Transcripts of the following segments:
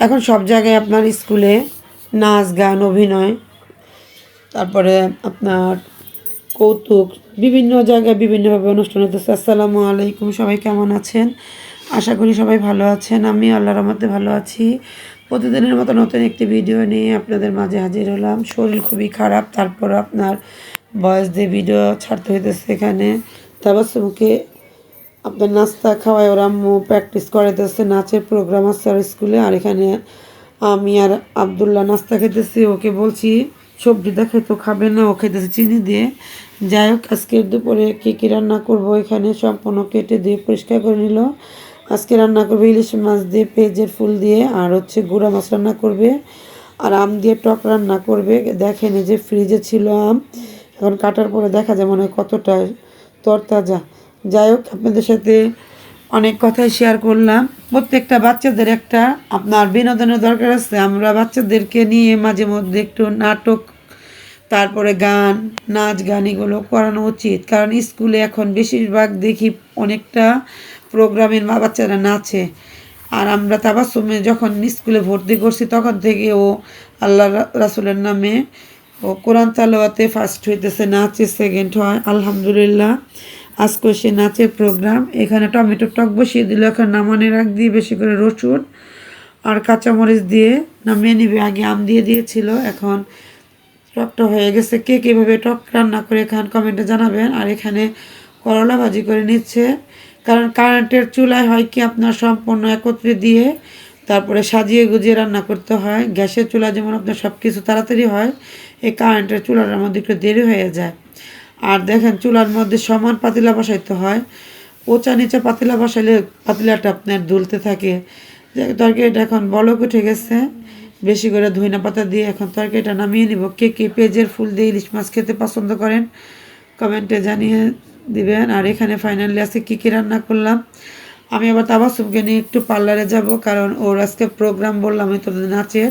এখন সব জায়গায় আপনার স্কুলে নাচ গান অভিনয়, তারপরে আপনার কৌতুক, বিভিন্ন জায়গায় বিভিন্নভাবে অনুষ্ঠান হতেছে। আসসালামু আলাইকুম, সবাই কেমন আছেন? আশা করি সবাই ভালো আছেন। আমি আল্লাহর রহমতে ভালো আছি। প্রতিদিনের মতো নতুন একটি ভিডিও নিয়ে আপনাদের মাঝে হাজির হলাম। শরীর খুবই খারাপ, তারপর আপনার ভয়েস দিয়ে ভিডিও ছাড়তে হইতেছে। এখানে তাবাসসুমকে আপনার নাস্তা খাওয়ায় ওর আম্মু প্র্যাকটিস করাইতেছে, নাচের প্রোগ্রাম আছে আর স্কুলে। আর এখানে আমি আর আবদুল্লাহ নাস্তা খেতেছি। ওকে বলছি সবজিটা খেতে, খাবে না, ও খেতেছে চিনি দিয়ে। যাই হোক, আজকের দুপুরে কী কী রান্না করব এখানে সম্পূর্ণ কেটে দিয়ে পরিষ্কার করে নিল। আজকে রান্না করবে ইলিশ মাছ দিয়ে, পেঁয়াজের ফুল দিয়ে, আর হচ্ছে গুঁড়া মাছ রান্না করবে, আর আম দিয়ে টক রান্না করবে। দেখেন এই যে ফ্রিজে ছিল আম, এখন কাটার পরে দেখা যায় মনে হয় কতটা তরতাজা। যাই হোক, আপনাদের সাথে অনেক কথাই শেয়ার করলাম। প্রত্যেকটা বাচ্চাদের একটা আপনার বিনোদনের দরকার আছে। আমরা বাচ্চাদেরকে নিয়ে মাঝে মধ্যে একটু নাটক, তারপরে গান, নাচ গান এগুলো করানো উচিত। কারণ স্কুলে এখন বেশিরভাগ দেখি অনেকটা প্রোগ্রামের বাচ্চারা নাচে। আর আমরা তাবাসসুমে যখন স্কুলে ভর্তি করছি তখন থেকে ও আল্লাহ রাসুলের নামে ও কোরআন তালাওয়াতে ফার্স্ট হইতেছে, নাচে সেকেন্ড হয় আলহামদুলিল্লাহ। আজকে সে নাচের প্রোগ্রাম। এখানে টমেটো টক বসিয়ে দিল, এখন নামানোর আগ দিয়ে বেশি করে রসুন আর কাঁচামরিচ দিয়ে নামিয়ে নিবে। আগে আম দিয়ে দিয়েছিল, এখন টকটা হয়ে গেছে। কে কীভাবে টক রান্না করে খান কমেন্টে জানাবেন। আর এখানে করলা ভাজি করে নিচ্ছে, কারণ কারেন্টের চুলায় হয় কি আপনার সম্পূর্ণ একত্রে দিয়ে তারপরে সাজিয়ে গুজিয়ে রান্না করতে হয়। গ্যাসের চুলা যেমন আপনার সব কিছু তাড়াতাড়ি হয়, এই কারেন্টের চুলার মধ্যে একটু দেরি হয়ে যায়। আর দেখেন চুলার মধ্যে সমান পাতিলা বসাইতে হয়, ওচা নিচে পাতিলা বসাইলে পাতিলাটা আপনার দুলতে থাকে। তরকারিটা এখন বলক উঠে গেছে, বেশি করে ধইনা পাতা দিয়ে এখন তরকারিটা নামিয়ে নিব। কে কে পেঁয়াজের ফুল দিয়ে ইলিশ মাছ খেতে পছন্দ করেন কমেন্টে জানিয়ে দিবেন। আর এখানে ফাইনালি আজকে কী কী রান্না করলাম। আমি আবার তাবাসসুমকে নিয়ে একটু পার্লারে যাব, কারণ ওর আজকে প্রোগ্রাম বললাম তো নাচের।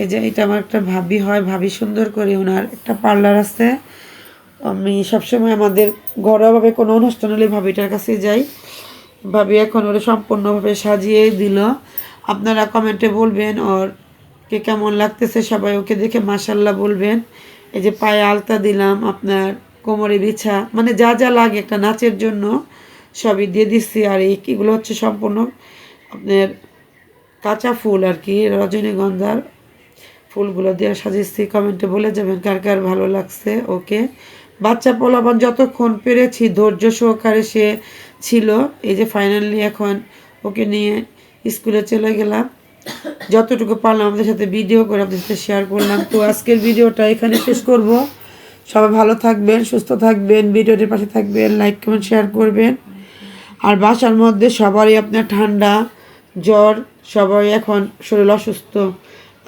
এই যে এটা আমার একটা ভাবি হয়, ভাবি সুন্দর করে ওনার একটা পার্লার আছে। আমি সবসময় আমাদের ঘরোয়াভাবে কোনো অনুষ্ঠান হলে ভাবিটার কাছে যাই। ভাবি এখন ওরা সম্পূর্ণভাবে সাজিয়ে দিল। আপনারা কমেন্টে বলবেন ওর কে কেমন লাগতেছে, সবাই ওকে দেখে মাশাল্লাহ বলবেন। এই যে পায়ে আলতা দিলাম, আপনার কোমরে বিছা, মানে যা যা লাগে একটা নাচের জন্য সবই দিয়ে দিচ্ছি। আর এগুলো হচ্ছে সম্পূর্ণ আপনার কাঁচা ফুল আর কি, রজনীগন্ধার ফুলগুলো দিয়ে সাজিয়েছি। কমেন্টে বলে যাবেন কার কার ভালো লাগছে ওকে। বাচ্চা পোলাপান যতক্ষণ পেরেছি ধৈর্য সহকারে সে ছিল। এই যে ফাইনালি এখন ওকে নিয়ে স্কুলে চলে গেলাম। যতটুকু পারলাম আমাদের সাথে ভিডিও করে আপনাদের সাথে শেয়ার করলাম। তো আজকের ভিডিওটা এখানে শেষ করব। সবাই ভালো থাকবেন, সুস্থ থাকবেন, ভিডিওটির পাশে থাকবেন, লাইক কমেন্ট শেয়ার করবেন। আর বাসার মধ্যে সবারই আপনার ঠান্ডা জ্বর, সবাই এখন শরীর অসুস্থ।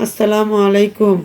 আসসালামু আলাইকুম।